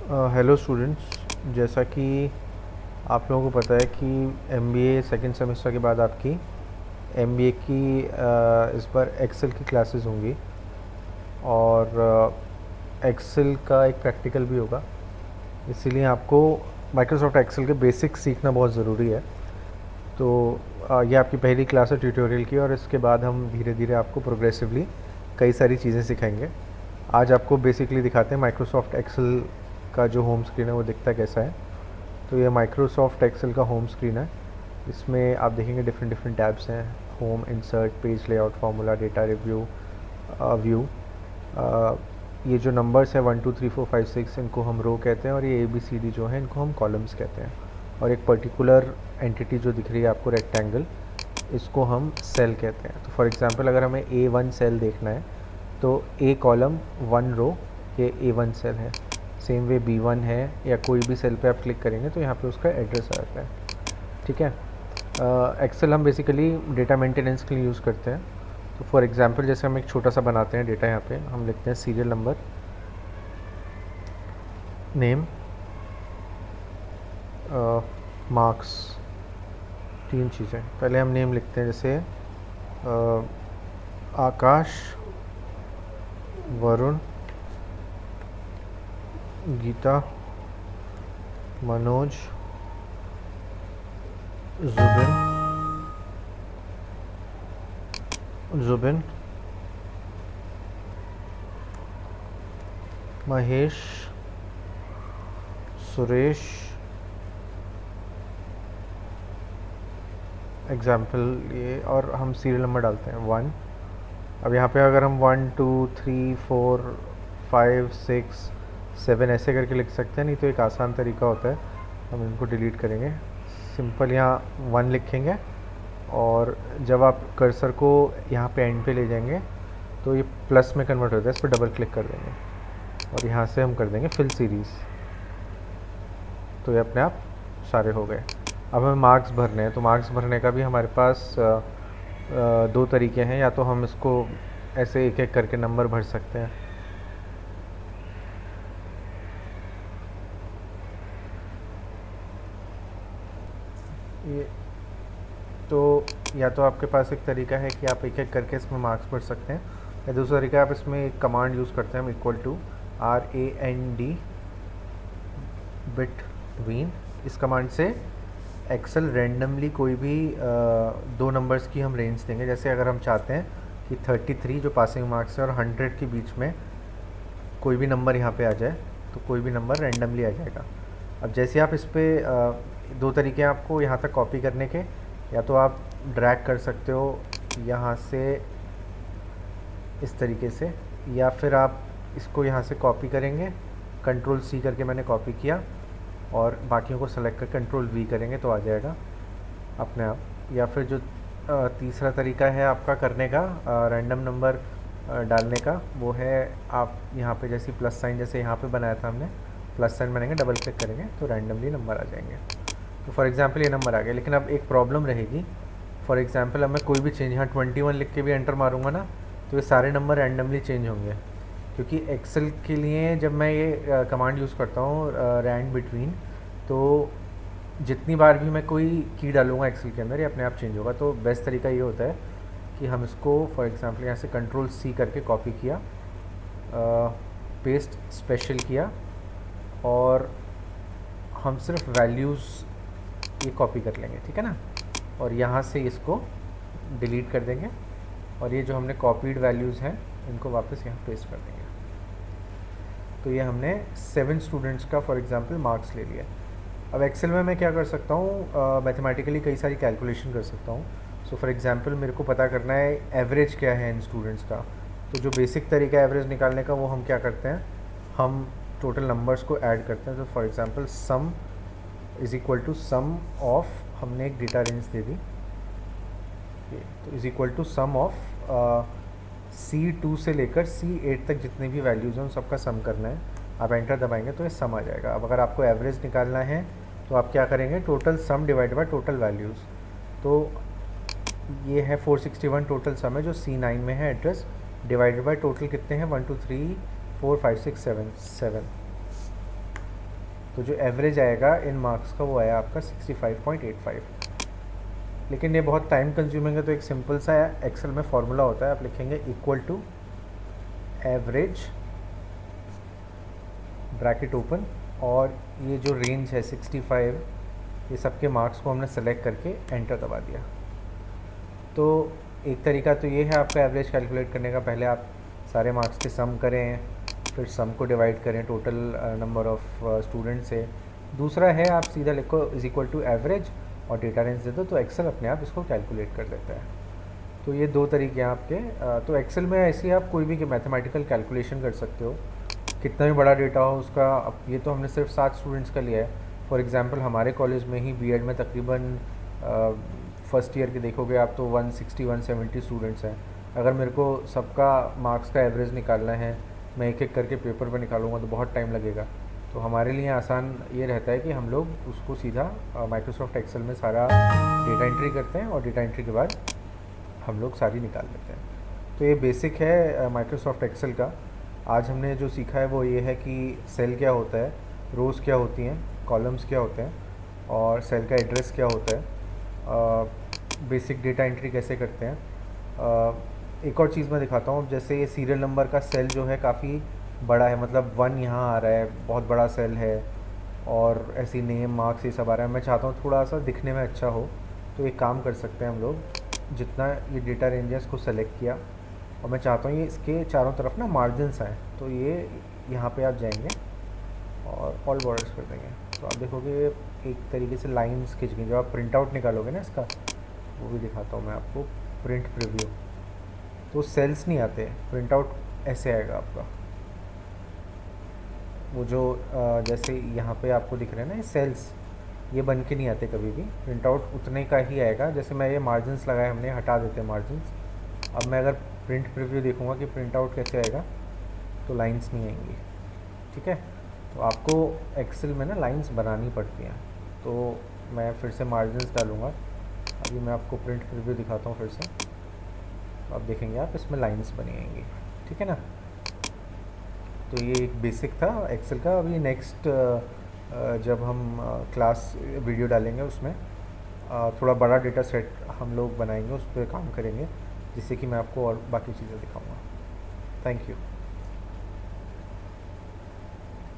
Hello students, जैसा कि आप लोगों को पता है कि एमबीए सेकंड सेमेस्टर के बाद आपकी एमबीए की इस बार एक्सेल की क्लासेस होंगी और एक्सेल का एक प्रैक्टिकल भी होगा। इसीलिए आपको माइक्रोसॉफ्ट एक्सेल के बेसिक्स सीखना बहुत ज़रूरी है। तो ये आपकी पहली क्लास है ट्यूटोरियल की, और इसके बाद हम धीरे धीरे आपको प्रोग्रेसिवली कई सारी चीज़ें सिखाएंगे। आज आपको बेसिकली दिखाते हैं माइक्रोसॉफ्ट एक्सेल का जो होम स्क्रीन है वो दिखता कैसा है। तो ये माइक्रोसॉफ्ट एक्सेल का होम स्क्रीन है। इसमें आप देखेंगे डिफरेंट डिफरेंट टैब्स हैं: home, insert, page layout, formula, data review, view. ये जो नंबर्स है 1 2 3 4 5 6, इनको हम रो कहते हैं, और ये ABCD जो है इनको हम कॉलम्स कहते हैं। और एक पर्टिकुलर एंटिटी जो दिख रही है आपको, रेक्टेंगल, इसको हम सेल कहते हैं। तो फॉर एग्जांपल अगर हमें A1 सेल देखना है तो A कॉलम 1 रो ये A1 सेल है। सेम वे B1 है, या कोई भी सेल पे आप क्लिक करेंगे तो यहाँ पे उसका एड्रेस आ जाता है। ठीक है। एक्सेल हम बेसिकली डेटा मेंटेनेंस के लिए यूज़ करते हैं। तो फॉर एग्जांपल जैसे हम एक छोटा सा बनाते हैं डेटा, यहाँ पे हम लिखते हैं सीरियल नंबर, नेम, मार्क्स। तीन चीज़ें। पहले हम नेम लिखते हैं, जैसे आकाश, वरुण, गीता, मनोज, जुबिन, महेश, सुरेश। एग्जाम्पल ये, और हम सीरियल नंबर डालते हैं 1। अब यहाँ पे अगर हम 1 2 3 4 5 6 7 ऐसे करके लिख सकते हैं, नहीं तो एक आसान तरीका होता है, हम इनको डिलीट करेंगे। सिंपल यहाँ 1 लिखेंगे, और जब आप कर्सर को यहाँ पे एंड पे ले जाएंगे तो ये प्लस में कन्वर्ट होता है, इस पर डबल क्लिक कर देंगे और यहाँ से हम कर देंगे फिल सीरीज़। तो ये अपने आप सारे हो गए। अब हमें मार्क्स भरने हैं, तो मार्क्स भरने का भी हमारे पास दो तरीके हैं। या तो हम इसको ऐसे एक एक करके नंबर भर सकते हैं, ये तो या तो आपके पास एक तरीका है कि आप एक एक करके इसमें मार्क्स भर सकते हैं, या दूसरा तरीका आप इसमें एक कमांड यूज़ करते हैं, हम इक्वल टू RAND बिटवीन। इस कमांड से एक्सेल रैंडमली कोई भी दो नंबर्स की हम रेंज देंगे। जैसे अगर हम चाहते हैं कि 33 जो पासिंग मार्क्स है और 100 के बीच में कोई भी नंबर यहाँ पे आ जाए, तो कोई भी नंबर रैंडमली आ जाएगा। अब जैसे आप इस पर दो तरीके हैं आपको यहाँ तक कॉपी करने के, या तो आप ड्रैग कर सकते हो यहाँ से इस तरीके से, या फिर आप इसको यहाँ से कॉपी करेंगे, Ctrl+C करके मैंने कॉपी किया, और बाकियों को सेलेक्ट कर Ctrl+V करेंगे तो आ जाएगा अपने आप। या फिर जो तीसरा तरीका है आपका करने का, रैंडम नंबर डालने का, वो है आप यहाँ पे जैसे प्लस साइन, जैसे यहाँ पे बनाया था हमने, प्लस साइन बनाएंगे, डबल क्लिक करेंगे तो रैंडमली नंबर आ जाएंगे। तो फॉर एग्जांपल ये नंबर आ गया, लेकिन अब एक प्रॉब्लम रहेगी। फॉर एग्जांपल अब मैं कोई भी चेंज, यहाँ 21 लिख के भी एंटर मारूंगा ना, तो ये सारे नंबर रैंडमली चेंज होंगे। क्योंकि एक्सेल के लिए जब मैं ये कमांड यूज़ करता हूँ रैंड बिटवीन, तो जितनी बार भी मैं कोई की डालूंगा एक्सेल के अंदर, ये अपने आप चेंज होगा। तो बेस्ट तरीका ये होता है कि हम इसको फॉर एग्जांपल यहाँ से Ctrl+C करके कॉपी किया, पेस्ट स्पेशल किया, और हम सिर्फ वैल्यूज़ ये कॉपी कर लेंगे, ठीक है ना, और यहाँ से इसको डिलीट कर देंगे, और ये जो हमने कॉपीड वैल्यूज़ हैं इनको वापस यहाँ पेस्ट कर देंगे। तो ये हमने 7 स्टूडेंट्स का फॉर एग्जांपल मार्क्स ले लिया। अब एक्सेल में मैं क्या कर सकता हूँ, मैथमेटिकली कई सारी कैलकुलेशन कर सकता हूँ। सो फॉर एग्जांपल मेरे को पता करना है एवरेज क्या है इन स्टूडेंट्स का। तो जो बेसिक तरीका है एवरेज निकालने का, वो हम क्या करते हैं, हम टोटल नंबर्स को ऐड करते हैं। तो for example sum is equal to sum of, हमने एक डेटा रेंज दे दी, तो is equal to sum of C2 से लेकर C8 तक जितने भी वैल्यूज़ हैं उन सबका सम करना है। आप एंटर दबाएंगे तो ये सम आ जाएगा। अब अगर आपको एवरेज निकालना है तो आप क्या करेंगे, total sum divide by total values. तो ये है 461 टोटल सम है जो C9 में है एड्रेस, डिवाइडेड बाय टोटल कितने हैं 1 2 3 4 5 6 7 7। तो जो एवरेज आएगा इन मार्क्स का वो आया आपका 65.85। लेकिन ये बहुत टाइम कंज्यूमिंग है, तो एक सिंपल सा एक्सेल में फॉर्मूला होता है, आप लिखेंगे equal to average bracket open, और ये जो रेंज है 65, ये सबके मार्क्स को हमने सेलेक्ट करके एंटर दबा दिया। तो एक तरीका तो ये है आपका एवरेज कैलकुलेट करने का, पहले आप सारे मार्क्स के सम करें, फिर सम को डिवाइड करें टोटल नंबर ऑफ स्टूडेंट से। दूसरा है आप सीधा लिखो इज इक्वल टू एवरेज और डेटा रेंज दे दो, तो एक्सेल अपने आप इसको कैलकुलेट कर देता है। तो ये दो तरीके हैं आपके। तो एक्सेल में ऐसे ही आप कोई भी मैथमेटिकल कैलकुलेशन कर सकते हो, कितना भी बड़ा डेटा हो उसका। अब ये तो हमने सिर्फ 7 स्टूडेंट्स का लिया है। फॉर एग्जांपल हमारे कॉलेज में ही बीएड में तकरीबन फर्स्ट ईयर के देखोगे आप तो 160-170 स्टूडेंट्स हैं। अगर मेरे को सबका मार्क्स का एवरेज निकालना है, मैं एक एक करके पेपर पर निकालूंगा तो बहुत टाइम लगेगा। तो हमारे लिए आसान ये रहता है कि हम लोग उसको सीधा माइक्रोसॉफ्ट एक्सेल में सारा डेटा एंट्री करते हैं और डेटा एंट्री के बाद हम लोग सारी निकाल लेते हैं। तो ये बेसिक है माइक्रोसॉफ्ट एक्सेल का। आज हमने जो सीखा है वो ये है कि सेल क्या होता है, रोज़ क्या होती हैं, कॉलम्स क्या होते हैं, और सेल का एड्रेस क्या होता है, बेसिक डेटा एंट्री कैसे करते हैं। एक और चीज़ मैं दिखाता हूँ, जैसे ये सीरियल नंबर का सेल जो है काफ़ी बड़ा है, मतलब 1 यहाँ आ रहा है, बहुत बड़ा सेल है, और ऐसी नेम मार्क्स ये सब आ रहा है। मैं चाहता हूँ थोड़ा सा दिखने में अच्छा हो, तो एक काम कर सकते हैं हम लोग, जितना ये डेटा रेंज है इसको सेलेक्ट किया, और मैं चाहता हूँ ये इसके चारों तरफ ना मार्जिनस आए, तो ये यहाँ पे आप जाएंगे और ऑल बॉर्डर्स कर देंगे, तो आप देखोगे एक तरीके से लाइंस खिंच गई। जब आप प्रिंट आउट निकालोगे ना इसका, वो भी दिखाता हूँ मैं आपको, प्रिंट प्रीव्यू, तो सेल्स नहीं आते, प्रिंट आउट ऐसे आएगा आपका। वो जो जैसे यहाँ पे आपको दिख रहे हैं ना ये सेल्स, ये बन के नहीं आते कभी भी, प्रिंट आउट उतने का ही आएगा। जैसे मैं ये मार्जिनस लगाए हमने, हटा देते हैं मार्जिनस। अब मैं अगर प्रिंट प्रीव्यू देखूँगा कि प्रिंट आउट कैसे आएगा, तो लाइंस नहीं आएंगी। ठीक है, तो आपको एक्सेल में ना लाइंस बनानी पड़ती हैं। तो मैं फिर से मार्जिनस डालूँगा, अभी मैं आपको प्रिंट प्रीव्यू दिखाता हूँ फिर से, तो आप देखेंगे आप इसमें लाइंस बनी आएंगी। ठीक है ना, तो ये एक बेसिक था एक्सेल का। अभी नेक्स्ट जब हम क्लास वीडियो डालेंगे उसमें थोड़ा बड़ा डेटा सेट हम लोग बनाएंगे, उस पर काम करेंगे, जिससे कि मैं आपको और बाकी चीज़ें दिखाऊंगा। Thank you.